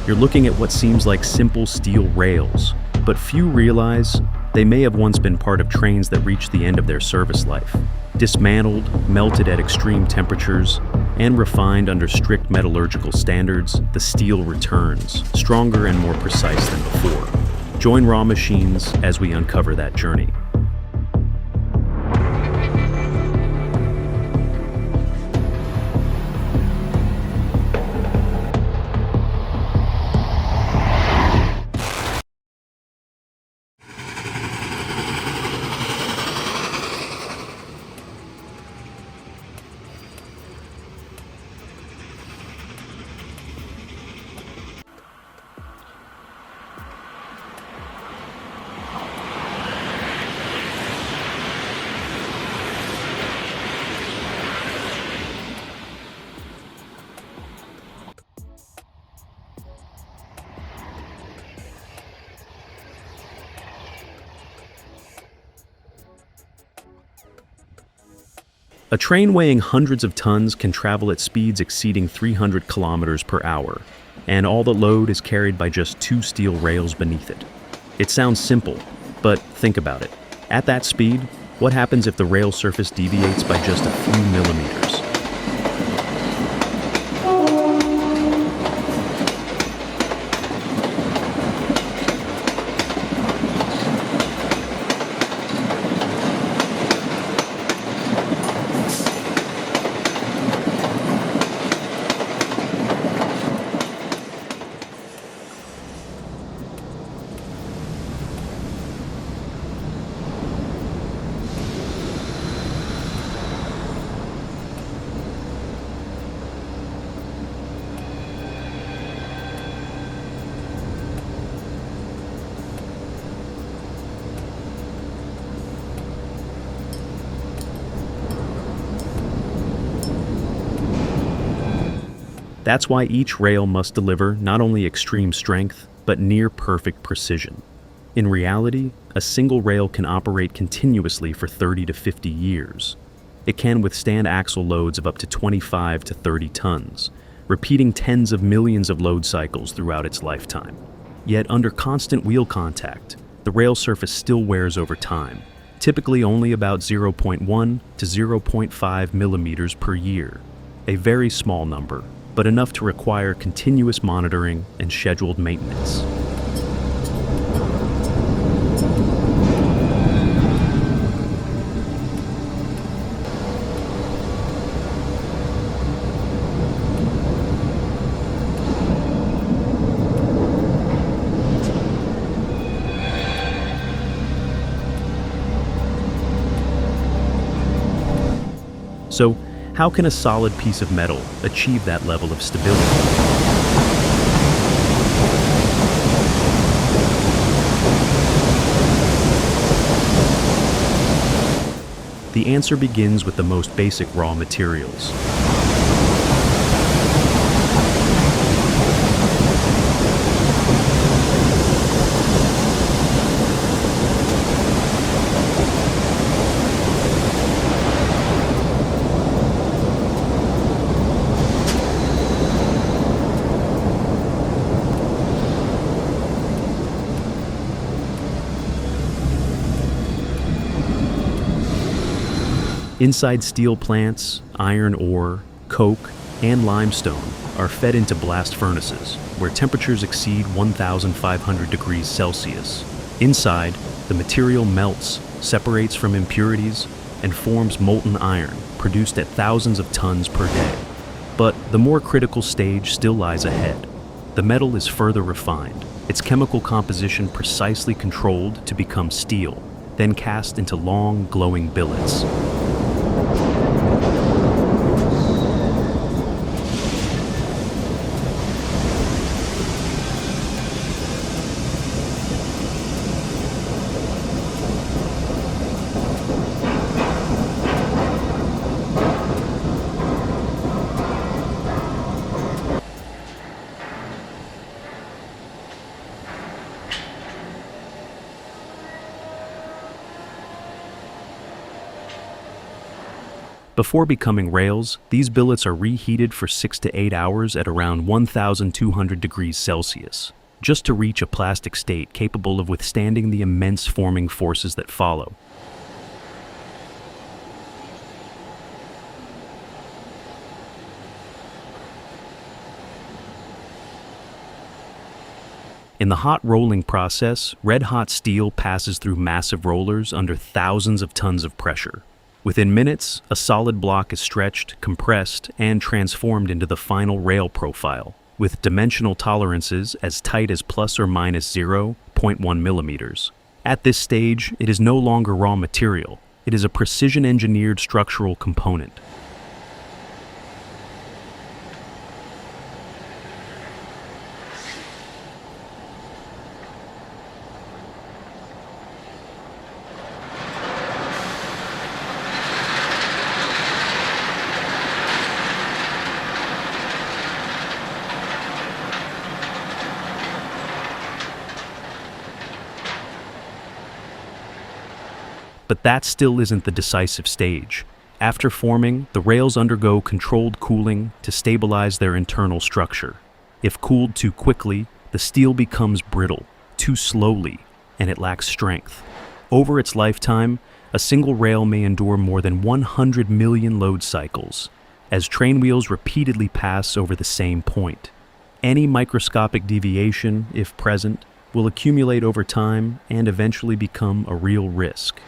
You're looking at what seems like simple steel rails, but few realize they may have once been part of trains that reached the end of their service life. Dismantled, melted at extreme temperatures, and refined under strict metallurgical standards, the steel returns, stronger and more precise than before. Join RaWMachines as we uncover that journey. A train weighing hundreds of tons can travel at speeds exceeding 300 kilometers per hour, and all the load is carried by just 2 steel rails beneath it. It sounds simple, but think about it. At that speed, what happens if the rail surface deviates by just a few millimeters? That's why each rail must deliver not only extreme strength, but near-perfect precision. In reality, a single rail can operate continuously for 30 to 50 years. It can withstand axle loads of up to 25 to 30 tons, repeating tens of millions of load cycles throughout its lifetime. Yet under constant wheel contact, the rail surface still wears over time, typically only about 0.1 to 0.5 millimeters per year. A very small number, but enough to require continuous monitoring and scheduled maintenance. So, how can a solid piece of metal achieve that level of stability? The answer begins with the most basic raw materials. Inside steel plants, iron ore, coke, and limestone are fed into blast furnaces, where temperatures exceed 1,500 degrees Celsius. Inside, the material melts, separates from impurities, and forms molten iron, produced at thousands of tons per day. But the more critical stage still lies ahead. The metal is further refined, its chemical composition precisely controlled to become steel, then cast into long, glowing billets. Before becoming rails, these billets are reheated for 6 to 8 hours at around 1,200 degrees Celsius, just to reach a plastic state capable of withstanding the immense forming forces that follow. In the hot rolling process, red-hot steel passes through massive rollers under thousands of tons of pressure. Within minutes, a solid block is stretched, compressed, and transformed into the final rail profile, with dimensional tolerances as tight as plus or minus 0.1 millimeters. At this stage, it is no longer raw material. It is a precision-engineered structural component. But that still isn't the decisive stage. After forming, the rails undergo controlled cooling to stabilize their internal structure. If cooled too quickly, the steel becomes brittle, too slowly, and it lacks strength. Over its lifetime, a single rail may endure more than 100 million load cycles, as train wheels repeatedly pass over the same point. Any microscopic deviation, if present, will accumulate over time and eventually become a real risk.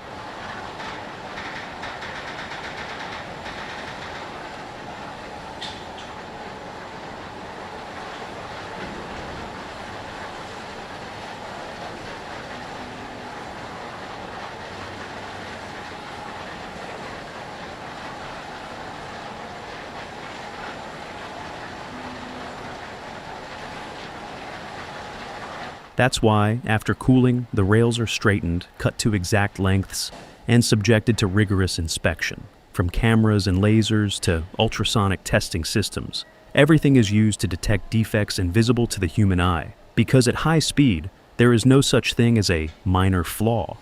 That's why, after cooling, the rails are straightened, cut to exact lengths, and subjected to rigorous inspection. From cameras and lasers to ultrasonic testing systems, everything is used to detect defects invisible to the human eye, because at high speed, there is no such thing as a minor flaw.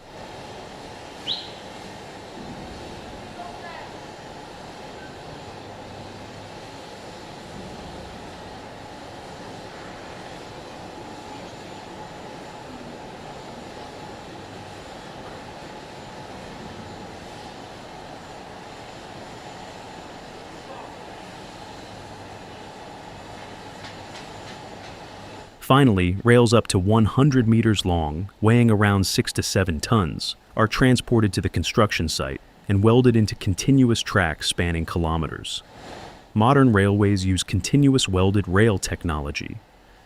Finally, rails up to 100 meters long, weighing around 6 to 7 tons, are transported to the construction site and welded into continuous tracks spanning kilometers. Modern railways use continuous welded rail technology,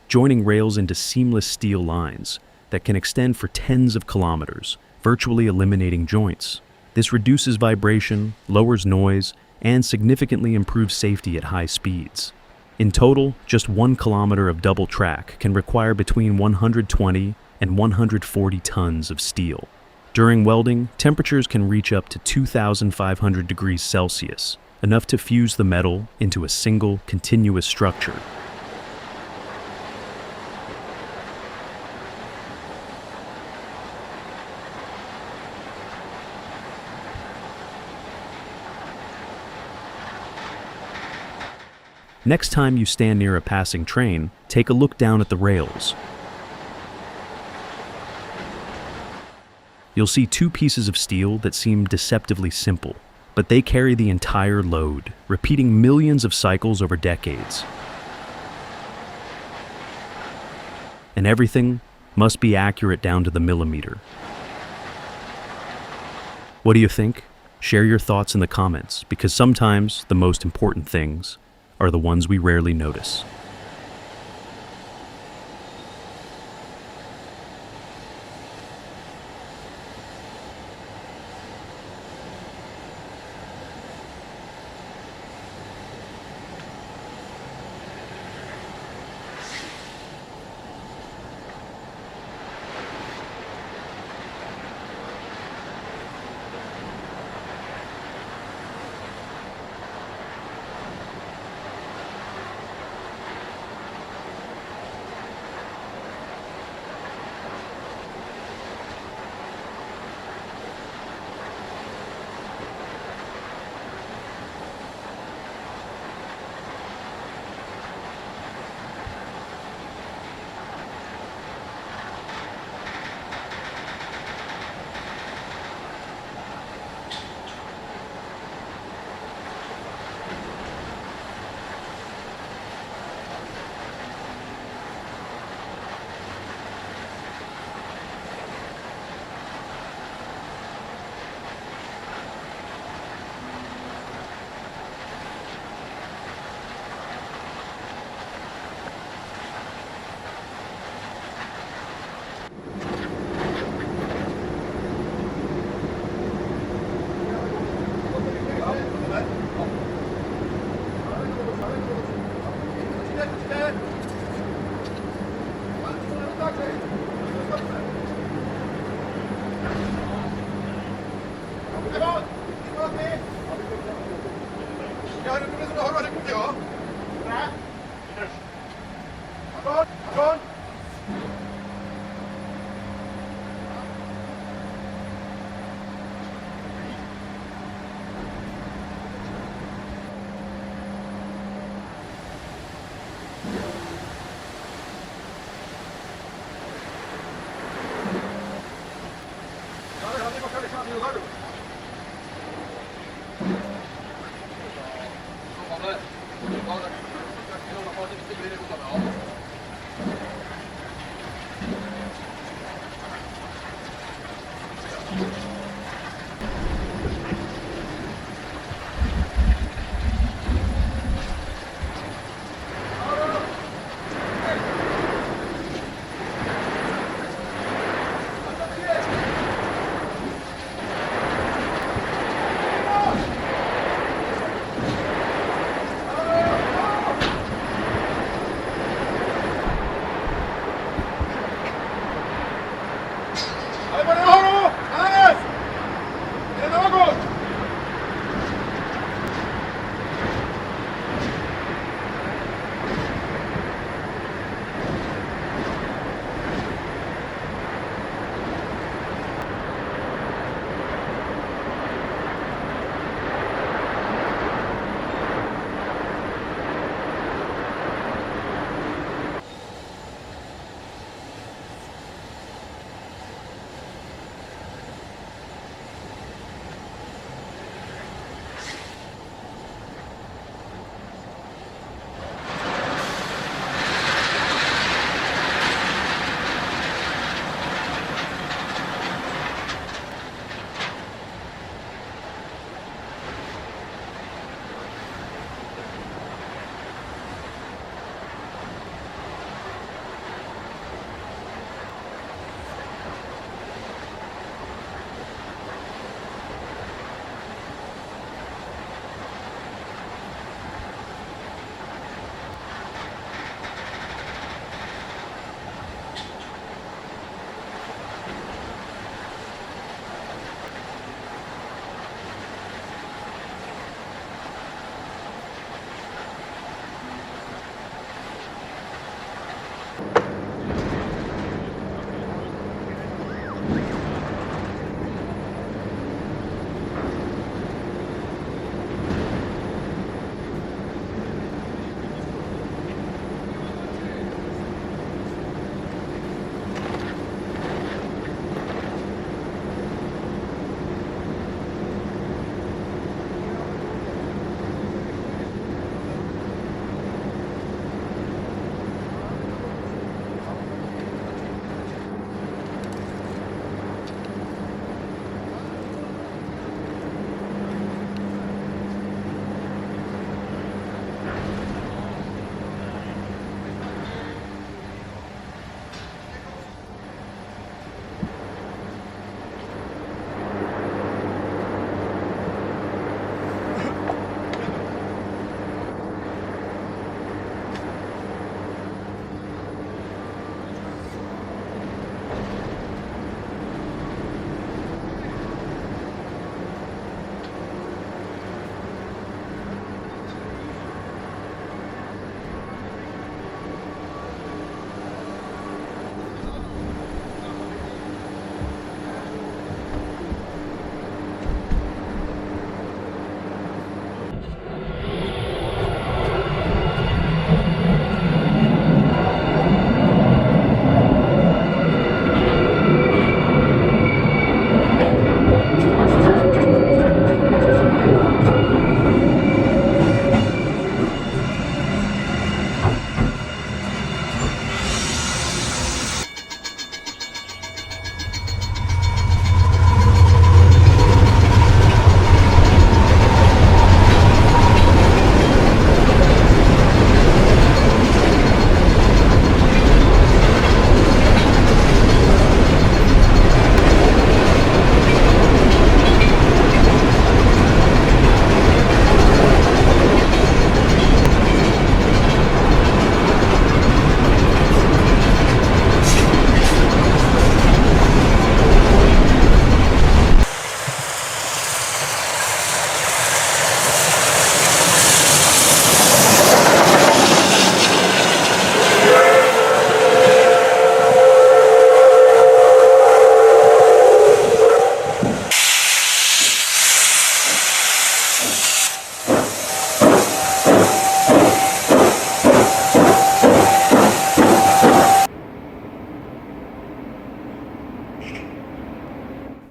joining rails into seamless steel lines that can extend for tens of kilometers, virtually eliminating joints. This reduces vibration, lowers noise, and significantly improves safety at high speeds. In total, just 1 kilometer of double track can require between 120 and 140 tons of steel. During welding, temperatures can reach up to 2,500 degrees Celsius, enough to fuse the metal into a single, continuous structure. Next time you stand near a passing train, take a look down at the rails. You'll see 2 pieces of steel that seem deceptively simple, but they carry the entire load, repeating millions of cycles over decades. And everything must be accurate down to the millimeter. What do you think? Share your thoughts in the comments, because sometimes the most important things are the ones we rarely notice.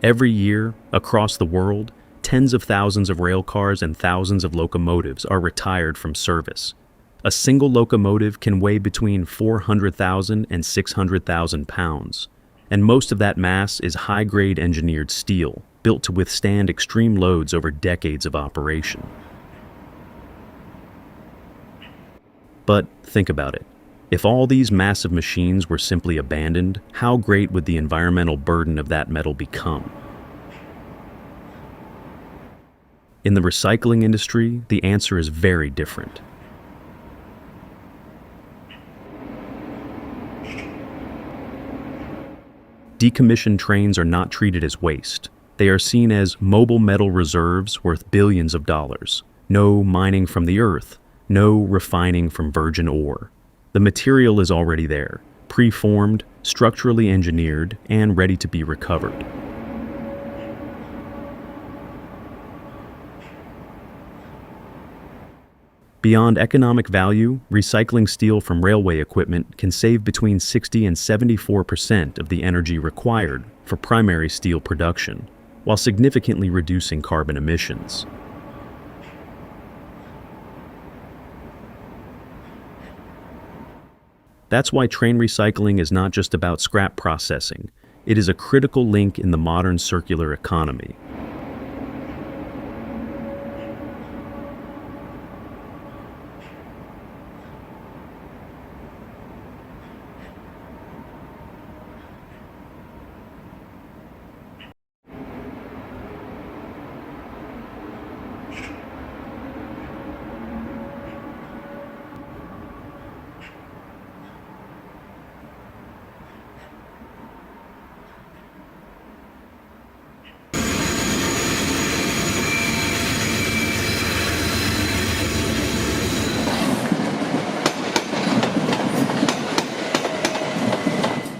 Every year, across the world, tens of thousands of rail cars and thousands of locomotives are retired from service. A single locomotive can weigh between 400,000 and 600,000 pounds, and most of that mass is high-grade engineered steel, built to withstand extreme loads over decades of operation. But think about it. If all these massive machines were simply abandoned, how great would the environmental burden of that metal become? In the recycling industry, the answer is very different. Decommissioned trains are not treated as waste. They are seen as mobile metal reserves worth billions of dollars. No mining from the earth, no refining from virgin ore. The material is already there, pre-formed, structurally engineered, and ready to be recovered. Beyond economic value, recycling steel from railway equipment can save between 60 and 74% of the energy required for primary steel production, while significantly reducing carbon emissions. That's why train recycling is not just about scrap processing. It is a critical link in the modern circular economy.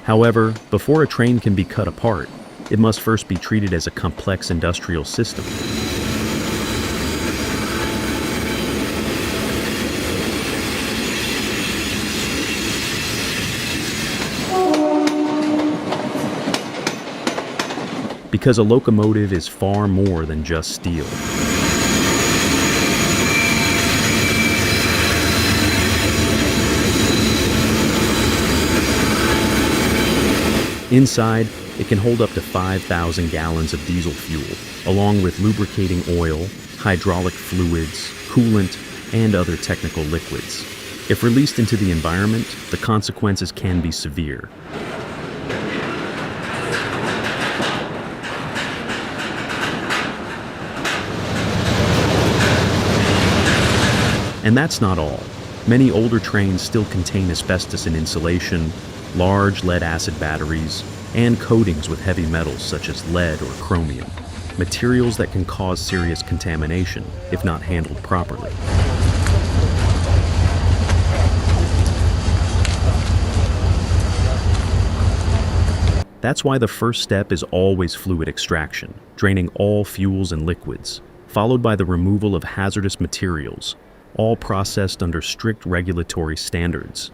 However, before a train can be cut apart, it must first be treated as a complex industrial system. Because a locomotive is far more than just steel. Inside, it can hold up to 5,000 gallons of diesel fuel, along with lubricating oil, hydraulic fluids, coolant, and other technical liquids. If released into the environment, the consequences can be severe. And that's not all. Many older trains still contain asbestos in insulation, large lead-acid batteries, and coatings with heavy metals such as lead or chromium, materials that can cause serious contamination if not handled properly. That's why the first step is always fluid extraction, draining all fuels and liquids, followed by the removal of hazardous materials, all processed under strict regulatory standards.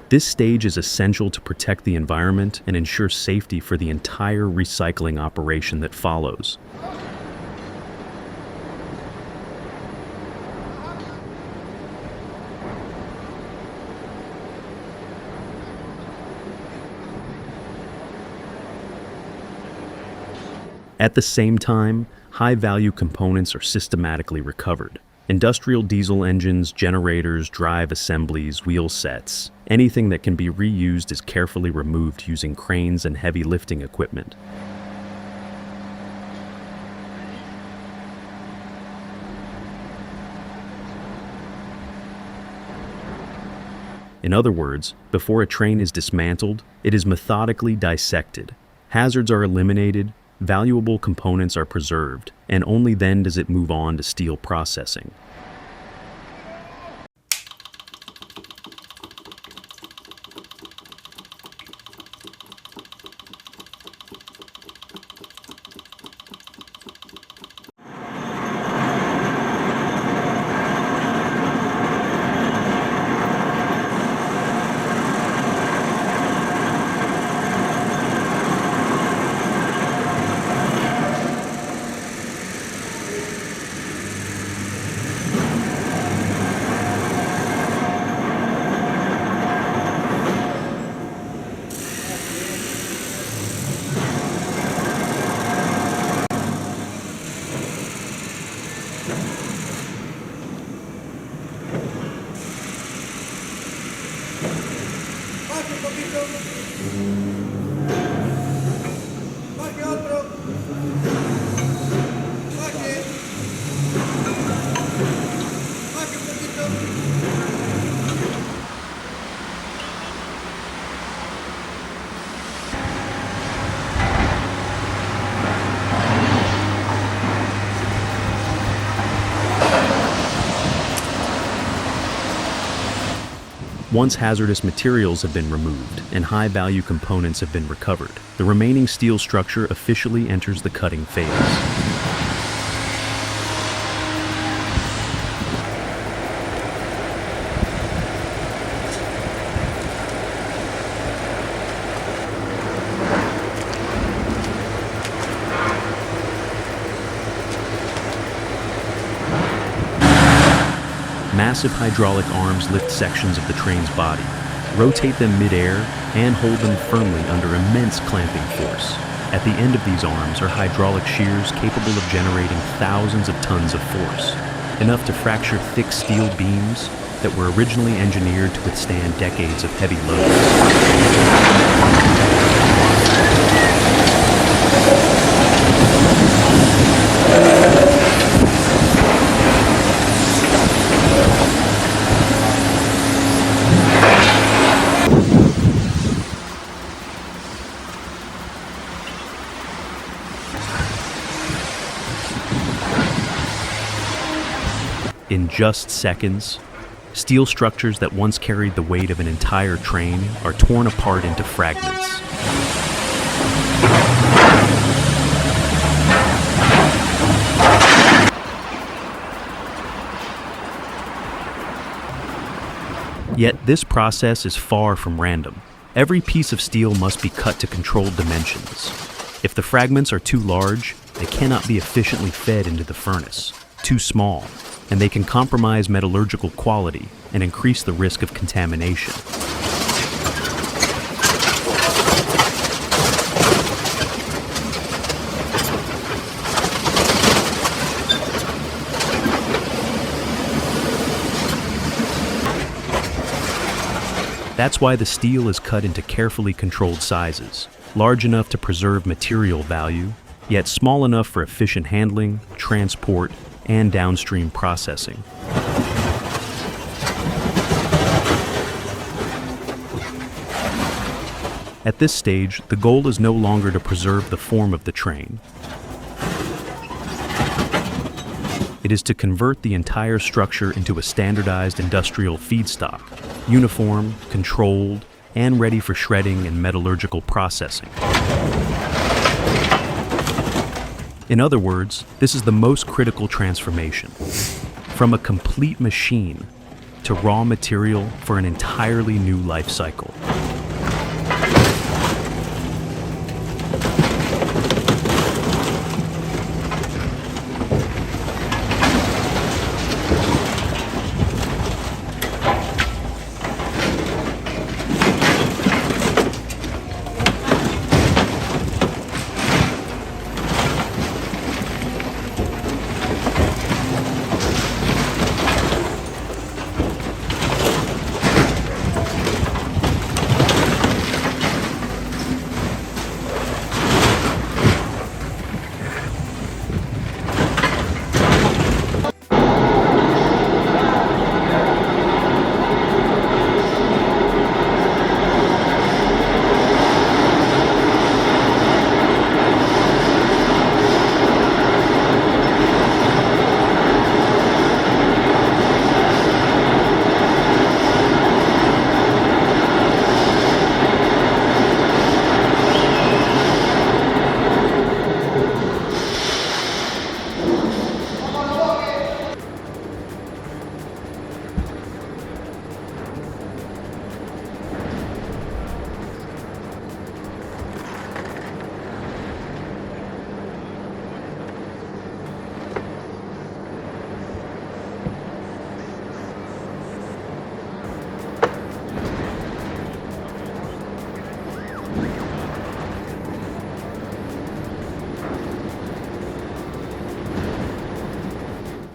This stage is essential to protect the environment and ensure safety for the entire recycling operation that follows. At the same time, high-value components are systematically recovered. Industrial diesel engines, generators, drive assemblies, wheel sets, anything that can be reused is carefully removed using cranes and heavy lifting equipment. In other words, before a train is dismantled, it is methodically dissected. Hazards are eliminated, valuable components are preserved, and only then does it move on to steel processing. un poquito. Baje otro. Baje. Baje un poquito. Once hazardous materials have been removed and high-value components have been recovered, the remaining steel structure officially enters the cutting phase. Massive hydraulic arms lift sections of the train's body, rotate them mid-air, and hold them firmly under immense clamping force. At the end of these arms are hydraulic shears capable of generating thousands of tons of force, enough to fracture thick steel beams that were originally engineered to withstand decades of heavy loads. In just seconds, steel structures that once carried the weight of an entire train are torn apart into fragments. Yet this process is far from random. Every piece of steel must be cut to controlled dimensions. If the fragments are too large, they cannot be efficiently fed into the furnace. Too small, and they can compromise metallurgical quality and increase the risk of contamination. That's why the steel is cut into carefully controlled sizes, large enough to preserve material value, yet small enough for efficient handling, transport, and downstream processing. At this stage, the goal is no longer to preserve the form of the train. It is to convert the entire structure into a standardized industrial feedstock, uniform, controlled, and ready for shredding and metallurgical processing. In other words, this is the most critical transformation. From a complete machine to raw material for an entirely new life cycle.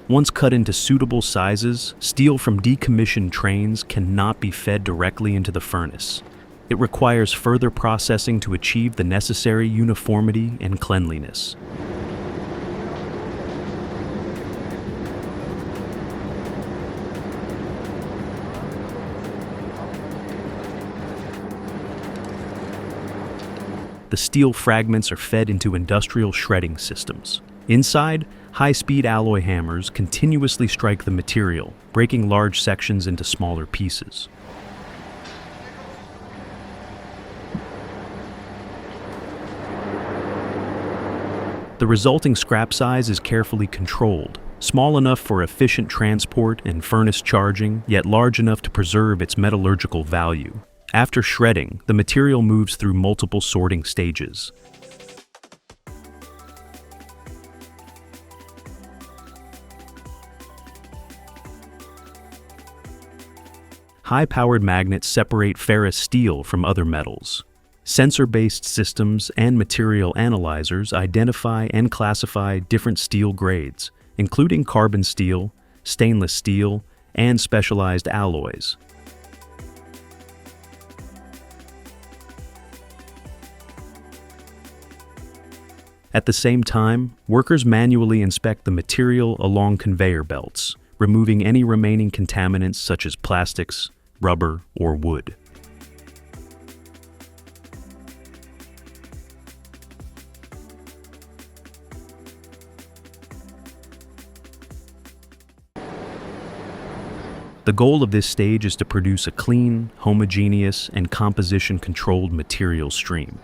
Once cut into suitable sizes, steel from decommissioned trains cannot be fed directly into the furnace. It requires further processing to achieve the necessary uniformity and cleanliness. The steel fragments are fed into industrial shredding systems. Inside, high-speed alloy hammers continuously strike the material, breaking large sections into smaller pieces. The resulting scrap size is carefully controlled, small enough for efficient transport and furnace charging, yet large enough to preserve its metallurgical value. After shredding, the material moves through multiple sorting stages. High-powered magnets separate ferrous steel from other metals. Sensor-based systems and material analyzers identify and classify different steel grades, including carbon steel, stainless steel, and specialized alloys. At the same time, workers manually inspect the material along conveyor belts, removing any remaining contaminants such as plastics, rubber, or wood. The goal of this stage is to produce a clean, homogeneous, and composition-controlled material stream.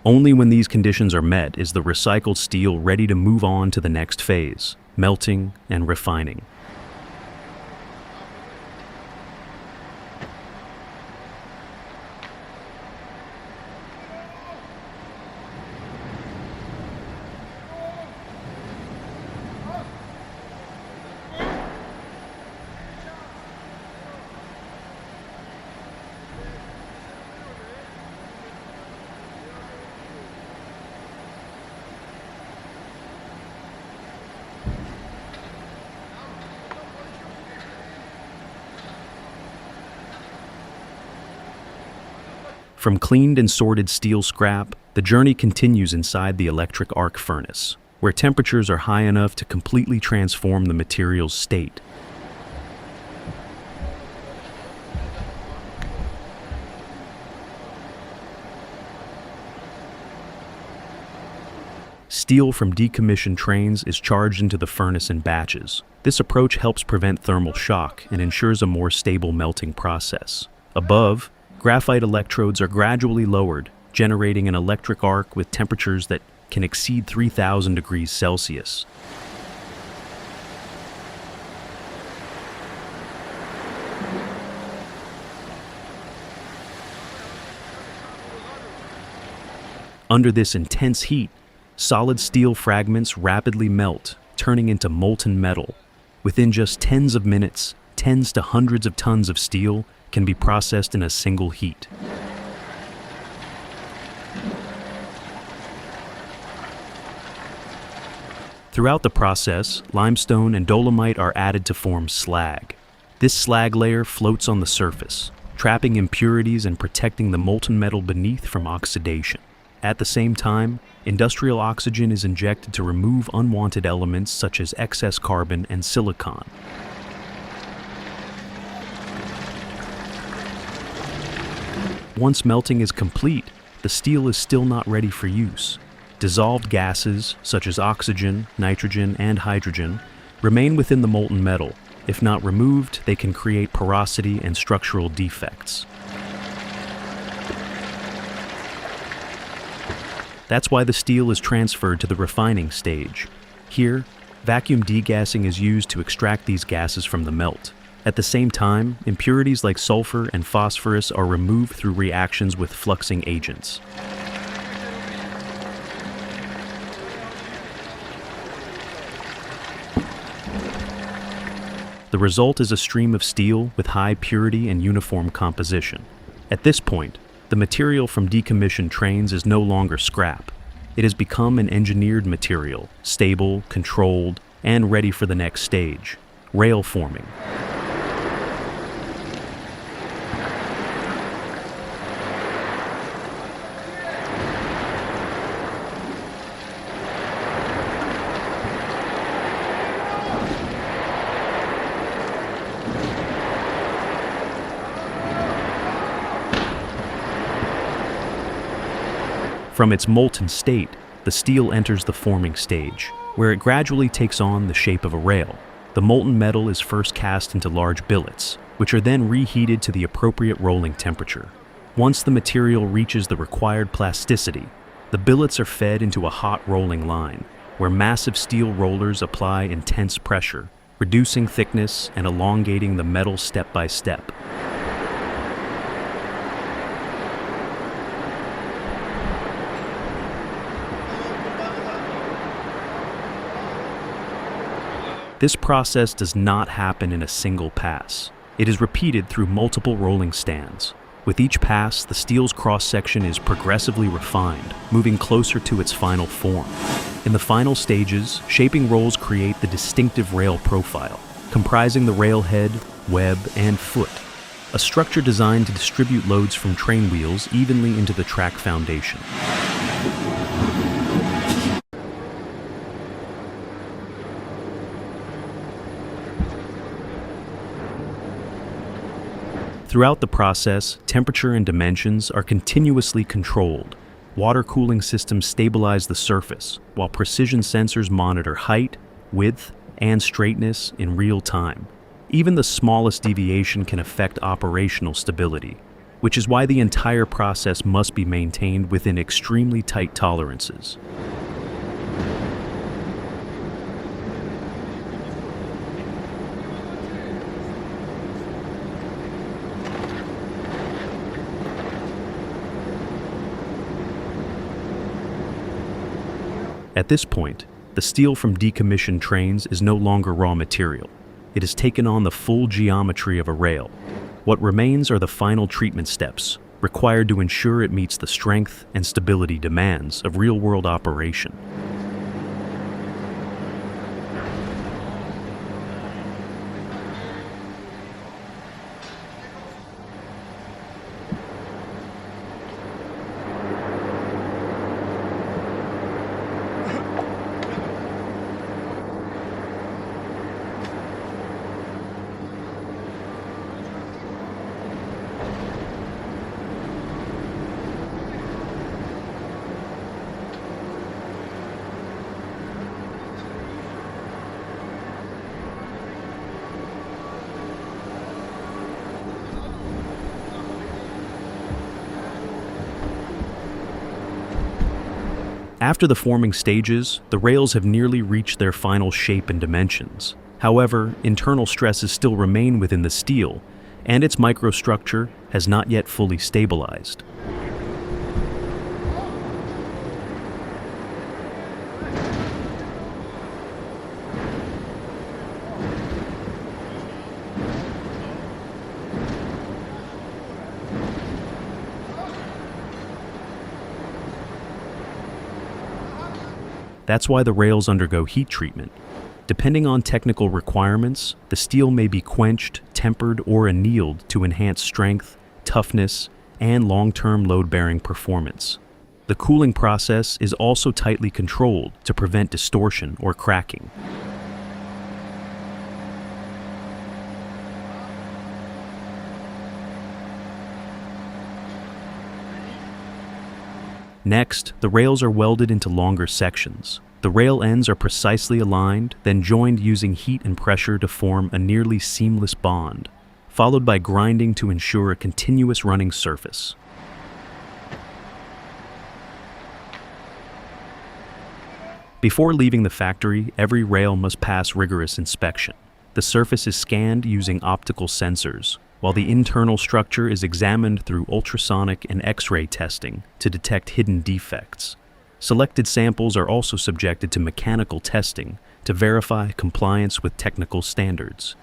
Only when these conditions are met is the recycled steel ready to move on to the next phase, melting and refining. From cleaned and sorted steel scrap, the journey continues inside the electric arc furnace, where temperatures are high enough to completely transform the material's state. Steel from decommissioned trains is charged into the furnace in batches. This approach helps prevent thermal shock and ensures a more stable melting process. Above, graphite electrodes are gradually lowered, generating an electric arc with temperatures that can exceed 3,000 degrees Celsius. Under this intense heat, solid steel fragments rapidly melt, turning into molten metal. Within just tens of minutes, tens to hundreds of tons of steel can be processed in a single heat. Throughout the process, limestone and dolomite are added to form slag. This slag layer floats on the surface, trapping impurities and protecting the molten metal beneath from oxidation. At the same time, industrial oxygen is injected to remove unwanted elements such as excess carbon and silicon. Once melting is complete, the steel is still not ready for use. Dissolved gases, such as oxygen, nitrogen, and hydrogen, remain within the molten metal. If not removed, they can create porosity and structural defects. That's why the steel is transferred to the refining stage. Here, vacuum degassing is used to extract these gases from the melt. At the same time, impurities like sulfur and phosphorus are removed through reactions with fluxing agents. The result is a stream of steel with high purity and uniform composition. At this point, the material from decommissioned trains is no longer scrap. It has become an engineered material, stable, controlled, and ready for the next stage, rail forming. From its molten state, the steel enters the forming stage, where it gradually takes on the shape of a rail. The molten metal is first cast into large billets, which are then reheated to the appropriate rolling temperature. Once the material reaches the required plasticity, the billets are fed into a hot rolling line, where massive steel rollers apply intense pressure, reducing thickness and elongating the metal step by step. This process does not happen in a single pass. It is repeated through multiple rolling stands. With each pass, the steel's cross-section is progressively refined, moving closer to its final form. In the final stages, shaping rolls create the distinctive rail profile, comprising the rail head, web, and foot, a structure designed to distribute loads from train wheels evenly into the track foundation. Throughout the process, temperature and dimensions are continuously controlled. Water cooling systems stabilize the surface, while precision sensors monitor height, width, and straightness in real time. Even the smallest deviation can affect operational stability, which is why the entire process must be maintained within extremely tight tolerances. At this point, the steel from decommissioned trains is no longer raw material. It has taken on the full geometry of a rail. What remains are the final treatment steps, required to ensure it meets the strength and stability demands of real-world operation. After the forming stages, the rails have nearly reached their final shape and dimensions. However, internal stresses still remain within the steel, and its microstructure has not yet fully stabilized. That's why the rails undergo heat treatment. Depending on technical requirements, the steel may be quenched, tempered, or annealed to enhance strength, toughness, and long-term load-bearing performance. The cooling process is also tightly controlled to prevent distortion or cracking. Next, the rails are welded into longer sections. The rail ends are precisely aligned, then joined using heat and pressure to form a nearly seamless bond, followed by grinding to ensure a continuous running surface. Before leaving the factory, every rail must pass rigorous inspection. The surface is scanned using optical sensors, while the internal structure is examined through ultrasonic and X-ray testing to detect hidden defects. Selected samples are also subjected to mechanical testing to verify compliance with technical standards.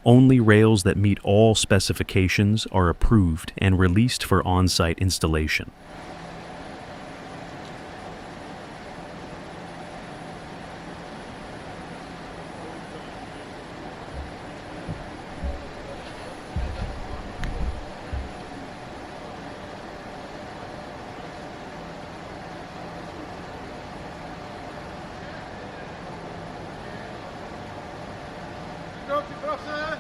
Only rails that meet all specifications are approved and released for on-site installation. Kroki, proszę!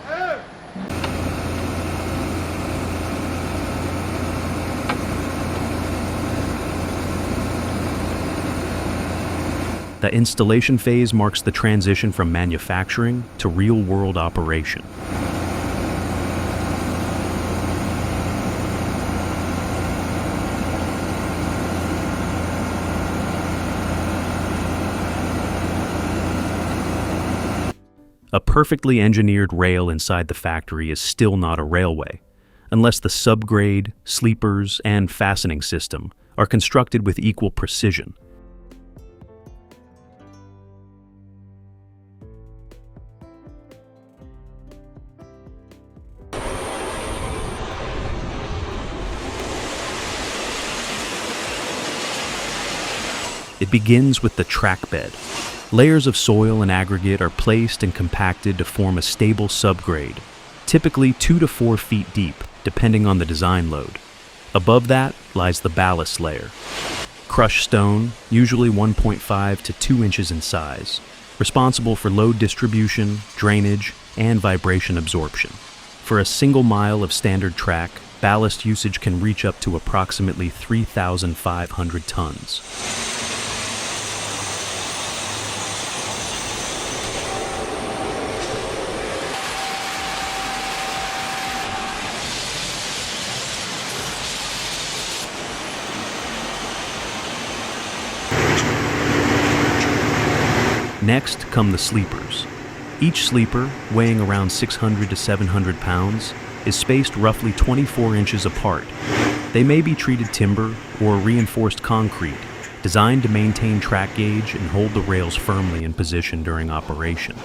Ej! The installation phase marks the transition from manufacturing to real-world operation. A perfectly engineered rail inside the factory is still not a railway, unless the subgrade, sleepers, and fastening system are constructed with equal precision. It begins with the track bed. Layers of soil and aggregate are placed and compacted to form a stable subgrade, typically 2 to 4 feet deep, depending on the design load. Above that lies the ballast layer. Crushed stone, usually 1.5 to 2 inches in size, responsible for load distribution, drainage, and vibration absorption. For a single mile of standard track, ballast usage can reach up to approximately 3,500 tons. Next come the sleepers. Each sleeper, weighing around 600 to 700 pounds, is spaced roughly 24 inches apart. They may be treated timber or reinforced concrete, designed to maintain track gauge and hold the rails firmly in position during operation.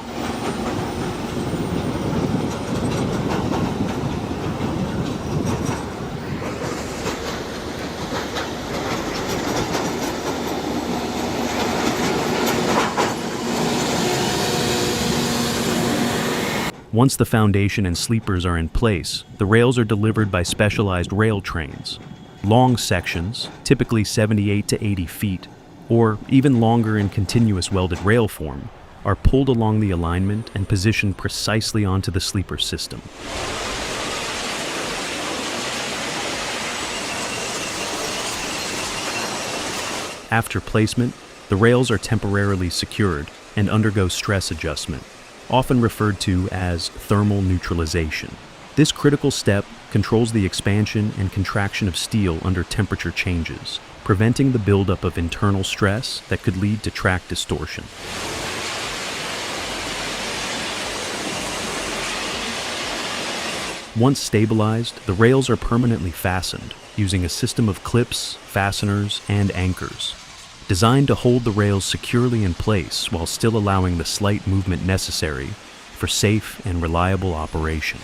Once the foundation and sleepers are in place, the rails are delivered by specialized rail trains. Long sections, typically 78 to 80 feet, or even longer in continuous welded rail form, are pulled along the alignment and positioned precisely onto the sleeper system. After placement, the rails are temporarily secured and undergo stress adjustment, often referred to as thermal neutralization. This critical step controls the expansion and contraction of steel under temperature changes, preventing the buildup of internal stress that could lead to track distortion. Once stabilized, the rails are permanently fastened using a system of clips, fasteners, and anchors, designed to hold the rails securely in place while still allowing the slight movement necessary for safe and reliable operation.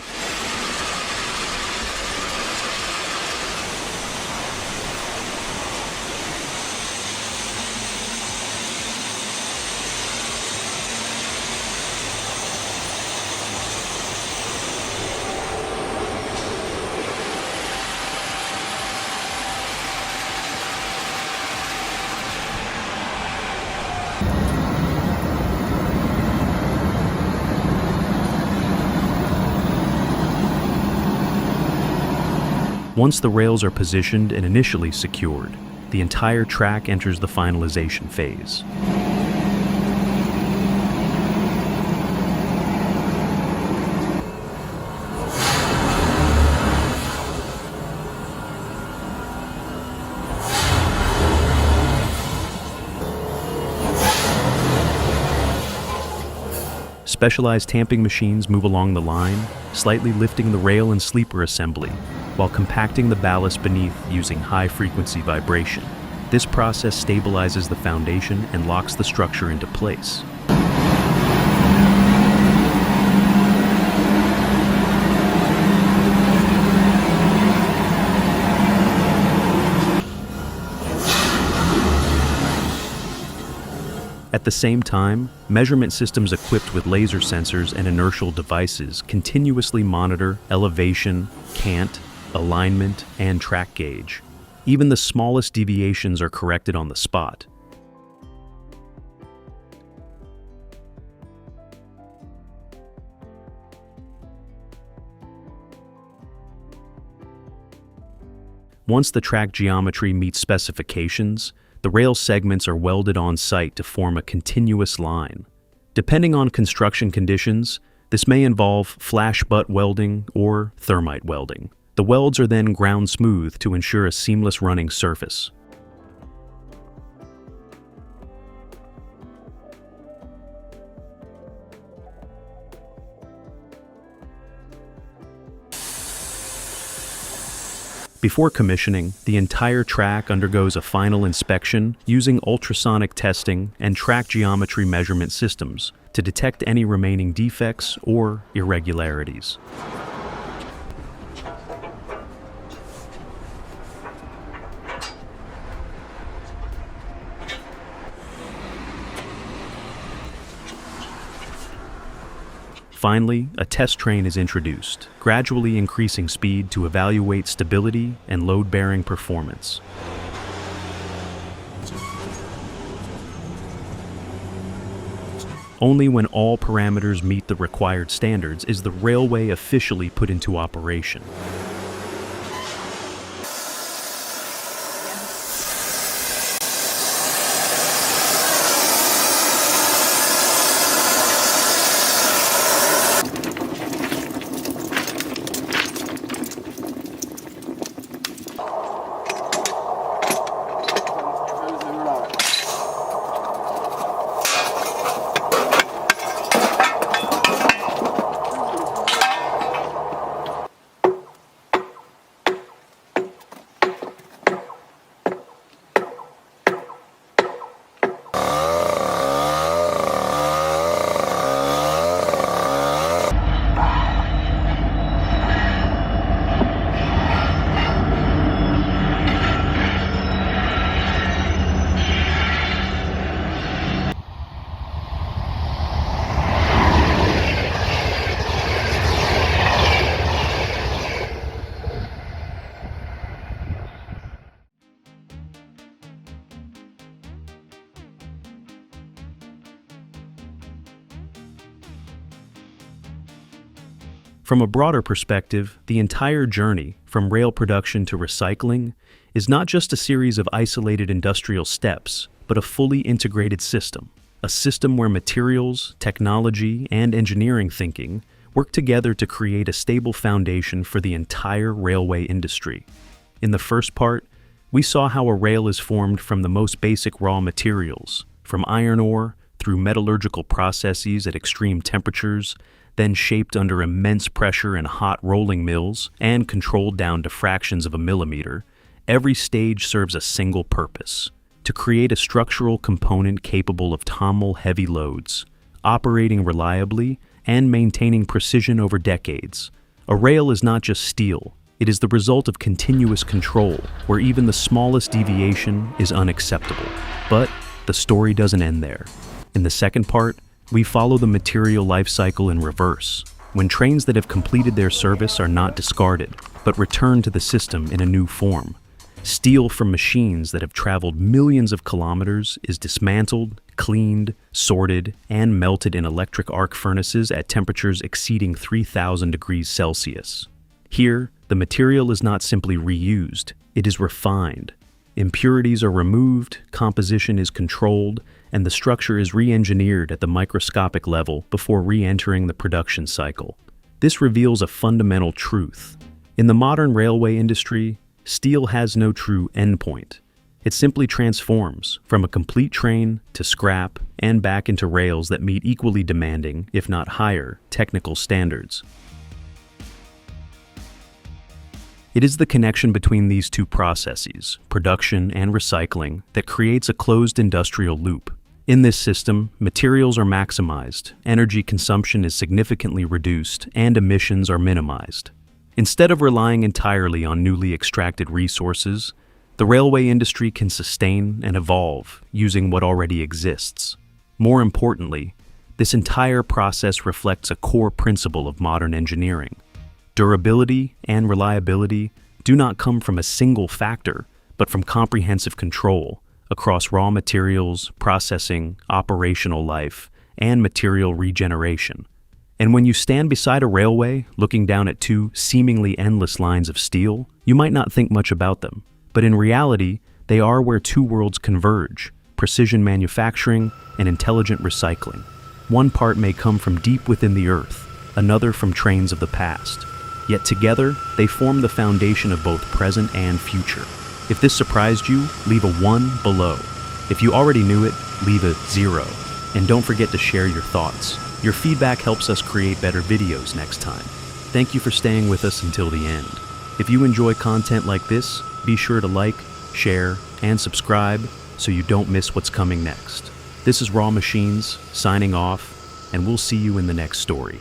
Once the rails are positioned and initially secured, the entire track enters the finalization phase. Specialized tamping machines move along the line, slightly lifting the rail and sleeper assembly, while compacting the ballast beneath using high-frequency vibration. This process stabilizes the foundation and locks the structure into place. At the same time, measurement systems equipped with laser sensors and inertial devices continuously monitor elevation, cant, alignment, and track gauge. Even the smallest deviations are corrected on the spot. Once the track geometry meets specifications, the rail segments are welded on site to form a continuous line. Depending on construction conditions, this may involve flash butt welding or thermite welding. The welds are then ground smooth to ensure a seamless running surface. Before commissioning, the entire track undergoes a final inspection using ultrasonic testing and track geometry measurement systems to detect any remaining defects or irregularities. Finally, a test train is introduced, gradually increasing speed to evaluate stability and load-bearing performance. Only when all parameters meet the required standards is the railway officially put into operation. From a broader perspective, the entire journey, from rail production to recycling, is not just a series of isolated industrial steps, but a fully integrated system. A system where materials, technology, and engineering thinking work together to create a stable foundation for the entire railway industry. In the first part, we saw how a rail is formed from the most basic raw materials, from iron ore through metallurgical processes at extreme temperatures, then shaped under immense pressure in hot rolling mills and controlled down to fractions of a millimeter. Every stage serves a single purpose: to create a structural component capable of tonal heavy loads, operating reliably and maintaining precision over decades. A rail is not just steel, it is the result of continuous control, where even the smallest deviation is unacceptable. But the story doesn't end there. In the second part, we follow the material life cycle in reverse, when trains that have completed their service are not discarded, but returned to the system in a new form. Steel from machines that have traveled millions of kilometers is dismantled, cleaned, sorted, and melted in electric arc furnaces at temperatures exceeding 3,000 degrees Celsius. Here, the material is not simply reused, it is refined. Impurities are removed, composition is controlled, and the structure is re-engineered at the microscopic level before re-entering the production cycle. This reveals a fundamental truth. In the modern railway industry, steel has no true endpoint. It simply transforms from a complete train to scrap and back into rails that meet equally demanding, if not higher, technical standards. It is the connection between these two processes, production and recycling, that creates a closed industrial loop. In this system, materials are maximized, energy consumption is significantly reduced, and emissions are minimized. Instead of relying entirely on newly extracted resources, the railway industry can sustain and evolve using what already exists. More importantly, this entire process reflects a core principle of modern engineering. Durability and reliability do not come from a single factor, but from comprehensive control across raw materials, processing, operational life, and material regeneration. And when you stand beside a railway, looking down at two seemingly endless lines of steel, you might not think much about them. But in reality, they are where two worlds converge: precision manufacturing and intelligent recycling. One part may come from deep within the earth, another from trains of the past. Yet together, they form the foundation of both present and future. If this surprised you, leave a 1 below. If you already knew it, leave a 0. And don't forget to share your thoughts. Your feedback helps us create better videos next time. Thank you for staying with us until the end. If you enjoy content like this, be sure to like, share, and subscribe so you don't miss what's coming next. This is RaWMachines, signing off, and we'll see you in the next story.